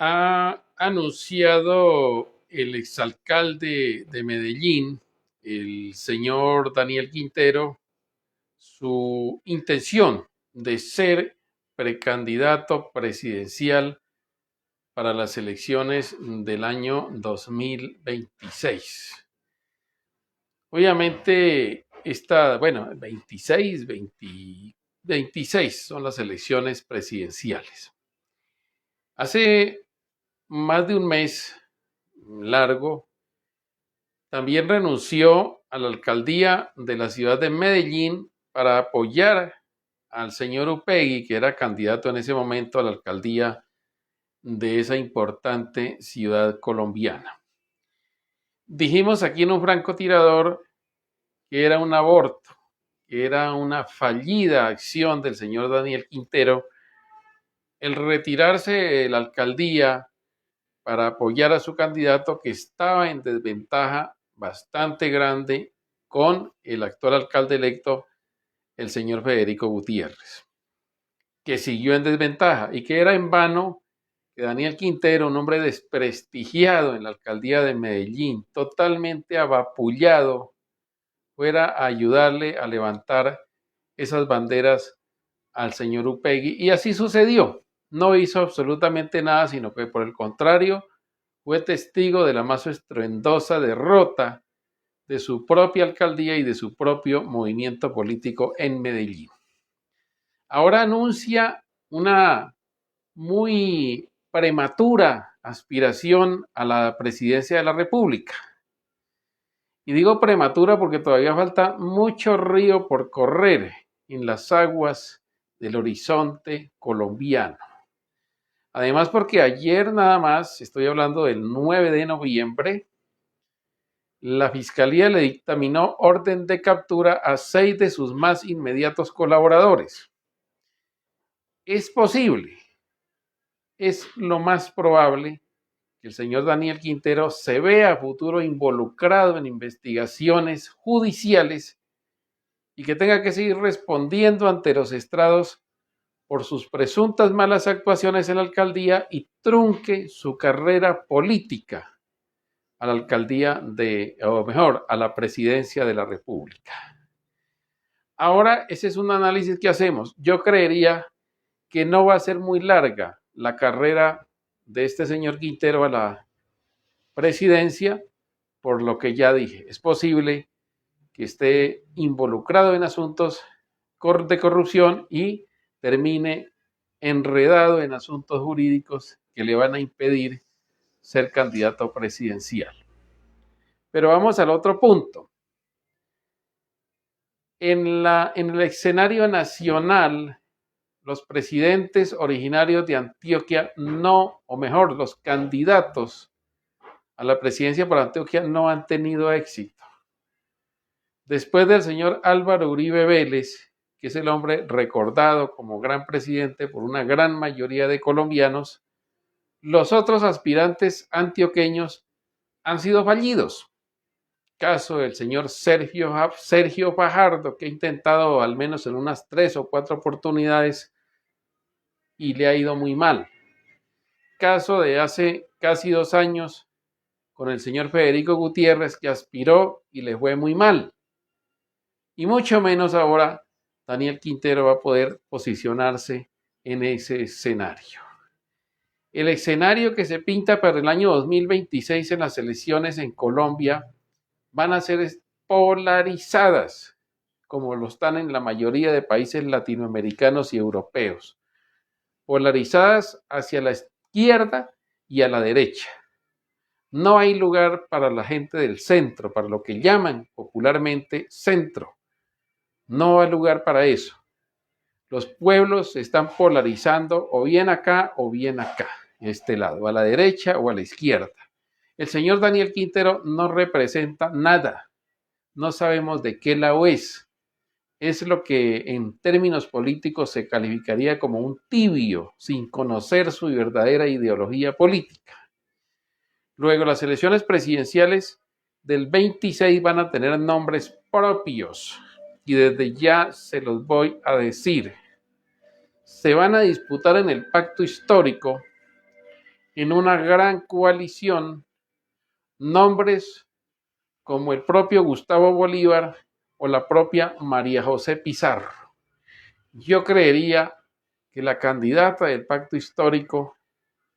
Ha anunciado el exalcalde de Medellín, el señor Daniel Quintero, su intención de ser precandidato presidencial para las elecciones del año 2026. Obviamente, 26 son las elecciones presidenciales. Hace más de un mes largo, también renunció a la alcaldía de la ciudad de Medellín para apoyar al señor Upegui, que era candidato en ese momento a la alcaldía de esa importante ciudad colombiana. Dijimos aquí en un francotirador que era un aborto, que era una fallida acción del señor Daniel Quintero el retirarse de la alcaldía para apoyar a su candidato, que estaba en desventaja bastante grande con el actual alcalde electo, el señor Federico Gutiérrez, que siguió en desventaja y que era en vano que Daniel Quintero, un hombre desprestigiado en la alcaldía de Medellín, totalmente avapullado, fuera a ayudarle a levantar esas banderas al señor Upegui. Y así sucedió. No hizo absolutamente nada, sino que por el contrario fue testigo de la más estruendosa derrota de su propia alcaldía y de su propio movimiento político en Medellín. Ahora anuncia una muy prematura aspiración a la presidencia de la República. Y digo prematura porque todavía falta mucho río por correr en las aguas del horizonte colombiano. Además, porque ayer nada más, estoy hablando del 9 de noviembre, la Fiscalía le dictaminó orden de captura a 6 de sus más inmediatos colaboradores. Es posible, es lo más probable que el señor Daniel Quintero se vea a futuro involucrado en investigaciones judiciales y que tenga que seguir respondiendo ante los estrados por sus presuntas malas actuaciones en la alcaldía y trunque su carrera política a la alcaldía o mejor, a la presidencia de la República. Ahora, ese es un análisis que hacemos. Yo creería que no va a ser muy larga la carrera de este señor Quintero a la presidencia, por lo que ya dije. Es posible que esté involucrado en asuntos de corrupción y termine enredado en asuntos jurídicos que le van a impedir ser candidato presidencial. Pero vamos al otro punto. En el escenario nacional, los presidentes originarios de Antioquia no, o mejor, los candidatos a la presidencia por Antioquia no han tenido éxito. Después del señor Álvaro Uribe Vélez, que es el hombre recordado como gran presidente por una gran mayoría de colombianos, los otros aspirantes antioqueños han sido fallidos. Caso del señor Sergio Fajardo, que ha intentado al menos en unas 3 o 4 oportunidades y le ha ido muy mal. Caso de hace casi 2 años con el señor Federico Gutiérrez, que aspiró y le fue muy mal. Y mucho menos ahora Daniel Quintero va a poder posicionarse en ese escenario. El escenario que se pinta para el año 2026 en las elecciones en Colombia van a ser polarizadas, como lo están en la mayoría de países latinoamericanos y europeos. Polarizadas hacia la izquierda y a la derecha. No hay lugar para la gente del centro, para lo que llaman popularmente centro. No hay lugar para eso. Los pueblos se están polarizando o bien acá o bien acá, este lado, a la derecha o a la izquierda. El señor Daniel Quintero no representa nada. No sabemos de qué lado es. Es lo que en términos políticos se calificaría como un tibio, sin conocer su verdadera ideología política. Luego, las elecciones presidenciales del 26 van a tener nombres propios y desde ya se los voy a decir. Se van a disputar en el pacto histórico en una gran coalición nombres como el propio Gustavo Bolívar o la propia María José Pizarro. Yo creería que la candidata del pacto histórico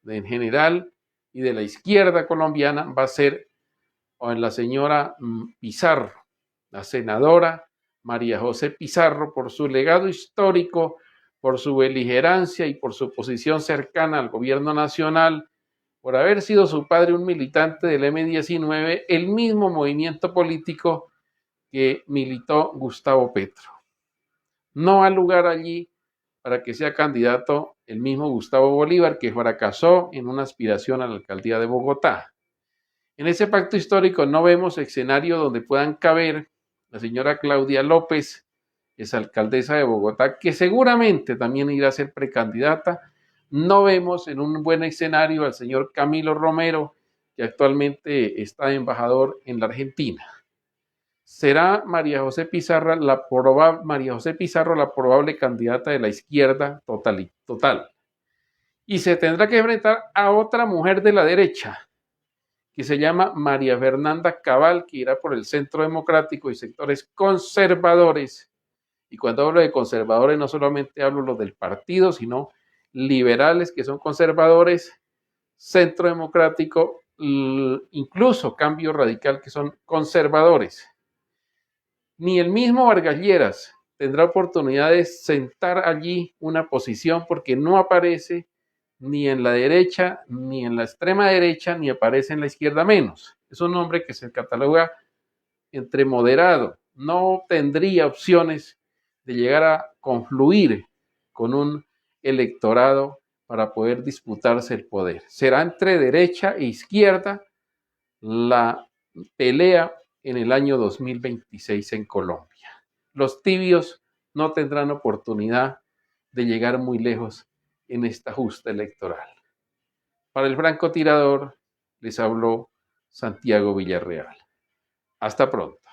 en general y de la izquierda colombiana va a ser la señora Pizarro, la senadora María José Pizarro, por su legado histórico, por su beligerancia y por su posición cercana al gobierno nacional, por haber sido su padre un militante del M-19, el mismo movimiento político que militó Gustavo Petro. No hay lugar allí para que sea candidato el mismo Gustavo Bolívar, que fracasó en una aspiración a la alcaldía de Bogotá. En ese pacto histórico no vemos escenario donde puedan caber la señora Claudia López, exalcaldesa de Bogotá, que seguramente también irá a ser precandidata. No vemos en un buen escenario al señor Camilo Romero, que actualmente está de embajador en la Argentina. ¿Será María José Pizarro la probable candidata de la izquierda total? Y se tendrá que enfrentar a otra mujer de la derecha, que se llama María Fernanda Cabal, que irá por el Centro Democrático y sectores conservadores. Y cuando hablo de conservadores, no solamente hablo los del partido, sino liberales, que son conservadores, Centro Democrático, incluso Cambio Radical, que son conservadores. Ni el mismo Vargas Lleras tendrá oportunidad de sentar allí una posición porque no aparece ni en la derecha, ni en la extrema derecha, ni aparece en la izquierda menos. Es un hombre que se cataloga entre moderado. No tendría opciones de llegar a confluir con un electorado para poder disputarse el poder. Será entre derecha e izquierda la pelea en el año 2026 en Colombia. Los tibios no tendrán oportunidad de llegar muy lejos en esta justa electoral. Para el francotirador les habló Santiago Villarreal. Hasta pronto.